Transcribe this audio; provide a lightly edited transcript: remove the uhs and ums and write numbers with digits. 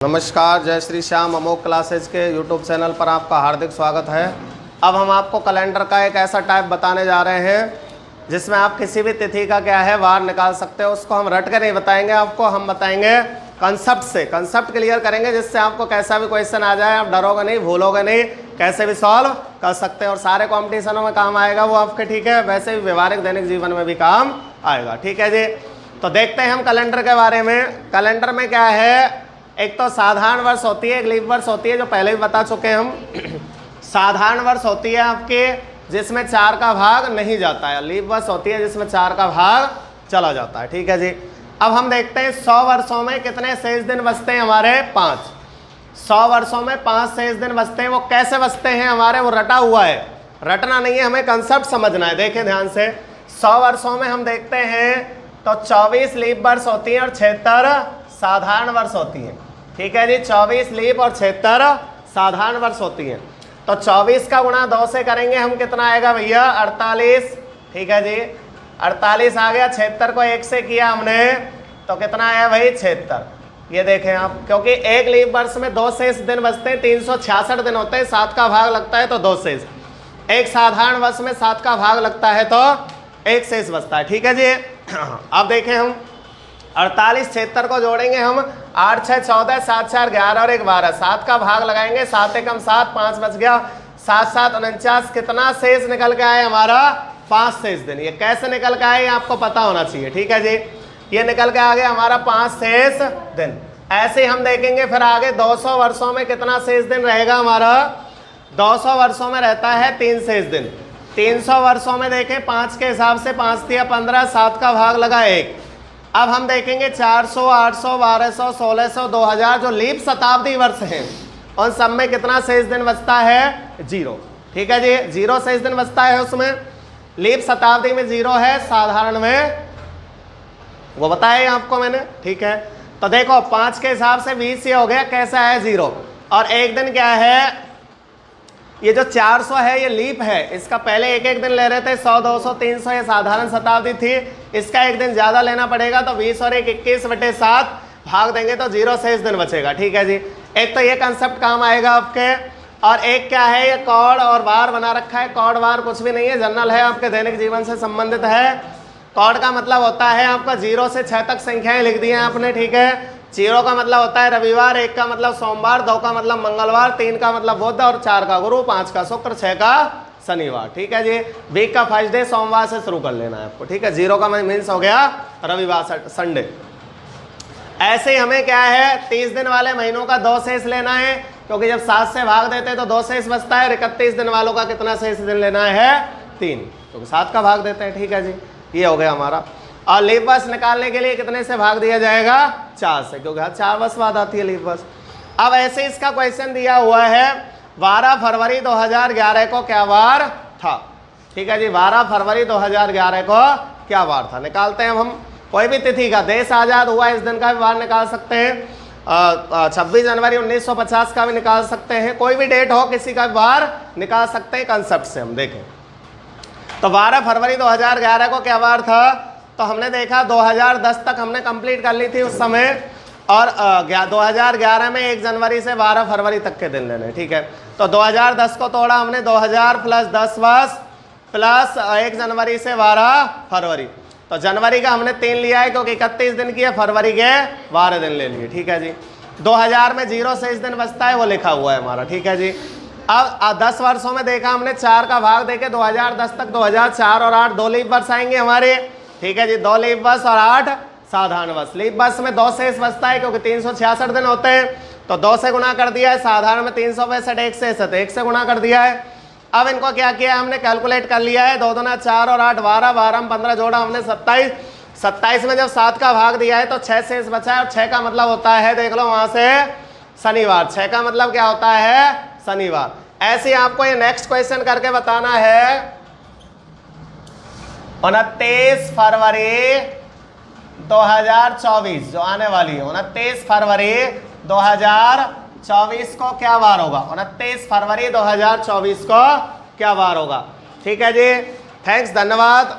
नमस्कार, जय Shri Shyam Amok classes के यूट्यूब चैनल पर आपका हार्दिक स्वागत है। अब हम आपको कैलेंडर का एक ऐसा टाइप बताने जा रहे हैं जिसमें आप किसी भी तिथि का क्या है वार निकाल सकते हो। उसको हम रट के नहीं बताएंगे, आपको हम बताएंगे कंसेप्ट से। कंसेप्ट क्लियर करेंगे जिससे आपको कैसा भी क्वेश्चन आ जाए आप डरोगे नहीं, भूलोगे नहीं, कैसे भी सॉल्व कर सकते हैं और सारे कॉम्पिटिशनों में काम आएगा वो आपके। ठीक है, वैसे भी व्यवहारिक दैनिक जीवन में भी काम आएगा। ठीक है जी, तो देखते हैं हम कैलेंडर के बारे में। कैलेंडर में क्या है, एक तो साधारण वर्ष होती है, एक लीप वर्ष होती है, जो पहले भी बता चुके हैं हम। साधारण वर्ष होती है आपके जिसमें 4 का भाग नहीं जाता है, लीप वर्ष होती है जिसमें 4 का भाग चला जाता है। ठीक है जी, अब हम देखते हैं 100 वर्षों में कितने शेष दिन बचते हैं हमारे 5। 100 वर्षों में 5 शेष दिन बचते हैं। वो कैसे बचते हैं हमारे, वो रटा हुआ है, रटना नहीं है, हमें कंसेप्ट समझना है। देखें ध्यान से, 100 वर्षों में हम देखते हैं तो 24 लीप वर्ष होती है और 76 साधारण वर्ष होती है। ठीक है जी, 24 लीप और 76 साधारण वर्ष होती है। तो 24 का गुणा 2 से करेंगे हम, कितना आएगा भैया 48। ठीक है जी, 48 आ गया। 76 को 1 से किया हमने तो कितना आया भाई 76। ये देखें आप, क्योंकि एक लीप वर्ष में 2 शेष दिन बचते हैं, 366 दिन होते हैं, 7 का भाग लगता है तो 2 शेष। एक साधारण वर्ष में 7 का भाग लगता है तो 1 शेष बचता है। ठीक है जी, अब देखें हम 48 76 को जोड़ेंगे हम, 8 6 14, 7 4 11 और 1 12, 7 का भाग लगाएंगे, 7 एकम 7, 5 बच गया, 7 7 49, कितना शेष निकल के आए हमारा 5 शेष दिन। ये कैसे निकल के आए आपको पता होना चाहिए। ठीक है जी, ये निकल के आ गया हमारा 5 शेष दिन। ऐसे हम देखेंगे फिर आगे 200 वर्षों में कितना शेष दिन रहेगा हमारा। 200 वर्षों में रहता है 3 शेष दिन। 300 वर्षों में देखें 5 के हिसाब से 5 दिया 15, 7 का भाग लगा 1। अब हम देखेंगे 400, 800, 1200, 1600, 2000 जो लीप शताब्दी वर्ष हैं उन सब में कितना शेष दिन बचता है 0। ठीक है जी, 0 शेष दिन बचता है उसमें। लीप शताब्दी में 0 है, साधारण में वो बताया आपको मैंने। ठीक है, तो देखो 5 के हिसाब से 20 ये हो गया, कैसा है 0। और एक दिन क्या है, ये जो 400 है ये लीप है, इसका पहले एक एक दिन ले रहे थे, 100 200 300 ये साधारण शताब्दी थी, इसका एक दिन ज़्यादा लेना पड़ेगा तो 20 और 1 21/7 भाग देंगे तो 0 शेष दिन बचेगा। ठीक है जी, एक तो ये कंसेप्ट काम आएगा आपके। और एक क्या है, ये कौड़ और वार बना रखा है। कौड़ वार कुछ भी नहीं है, जनरल है, आपके दैनिक जीवन से संबंधित है। कौड़ का मतलब होता है आपका 0 से 6 तक संख्याएं लिख दी हैं आपने। ठीक है, 0 का मतलब होता है रविवार, 1 का मतलब सोमवार, 2 का मतलब मंगलवार, 3 का मतलब बुध और 4 का गुरु, 5 का शुक्र, 6 का शनिवार। ठीक है जी, वीक का फर्स्ट डे सोमवार से शुरू कर लेना है आपको। ठीक है, 0 का मीन्स हो गया रविवार संडे। ऐसे ही हमें क्या है 30 दिन वाले महीनों का 2 शेष लेना है, क्योंकि जब 7 से भाग देते हैं तो 2 शेष बचता है। 31 दिन वालों का कितना शेष दिन लेना है 3, क्योंकि 7 का भाग देते हैं। ठीक है जी, ये हो गया हमारा। और लीप वर्ष निकालने के लिए कितने से भाग दिया जाएगा 4 से, क्योंकि 4 वर्ष बाद आती है लीप वर्ष। अब ऐसे इसका क्वेश्चन दिया हुआ है 12 फरवरी 2011 को क्या वार था। ठीक है जी, 12 फरवरी 2011 को क्या वार था, निकालते हैं हम। कोई भी तिथि का, देश आज़ाद हुआ इस दिन का भी वार निकाल सकते हैं, 26 जनवरी 1950 का भी निकाल सकते हैं, कोई भी डेट हो किसी का वार निकाल सकते हैं। कंसेप्ट से हम देखें तो 12 फरवरी 2011 को क्या वार था, तो हमने देखा 2010 तक हमने कंप्लीट कर ली थी उस समय। और 2011 में 1 जनवरी से 12 फरवरी तक के दिन लेने। ठीक है, तो 2010 को तोड़ा हमने, 2000 प्लस 10 वर्ष प्लस 1 जनवरी से 12 फरवरी, तो जनवरी का हमने 3 लिया है क्योंकि 31 दिन की है, फरवरी के 12 दिन ले लिए। ठीक है जी, 2000 में 0 शेष दिन बचता है, वो लिखा हुआ है हमारा। ठीक है जी, अब 10 वर्षों में देखा हमने 4 का भाग देके 2010 तक 2004 और 8 2 लीप वर्ष आएंगे हमारे। ठीक है जी, 2 लीप वर्ष और 8 साधारण वर्ष। लीप वर्ष में 2 शेष बचता है क्योंकि 366 दिन होते हैं, तो 2 से गुणा कर दिया है। साधारण में 365, 1 शेष है तो 1 से गुणा कर दिया है। अब इनको क्या किया है हमने, कैलकुलेट कर लिया है, 2 दूना 4 और 8 12, 12 में 15 जोड़ा हमने 27। 27 में जब 7 का भाग दिया है तो 6 शेष बचा है, और 6 का मतलब होता है, देख लो वहां से, शनिवार। 6 का मतलब क्या होता है शनिवार। ऐसे आपको ये नेक्स्ट क्वेश्चन करके बताना है 29 फरवरी 2024 जो आने वाली है, 29 फरवरी 2024 को क्या वार होगा। 29 फरवरी 2024 को क्या वार होगा। ठीक है जी, थैंक्स, धन्यवाद।